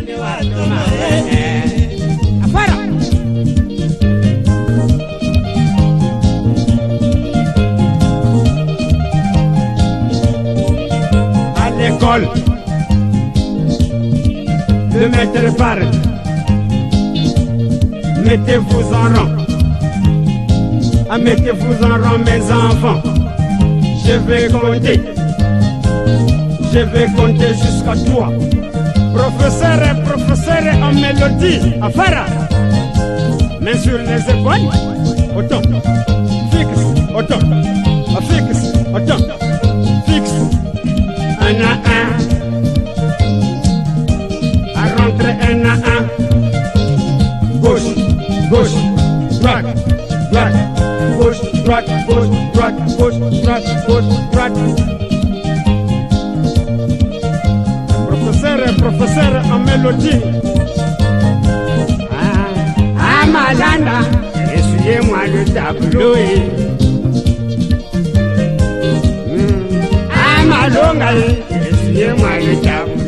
Afuera. À l'école, le maître parle. Mettez-vous en rang. Mettez-vous en rang, mes enfants. Je vais compter jusqu'à 3. Professeur en mélodie, affaire. Main sur les épaules, autant. Fixe, autant. Fixe, autant. Fixe. 1 à 1. À rentrer 1 à 1. Gauche, gauche, droite, droite. Gauche, droite, gauche, droite, gauche, droite, gauche, droite. Professeur en mélodie. Ah, Malanda, essuyez-moi le tableau. Ah, Malonga, essuyez-moi le tableau.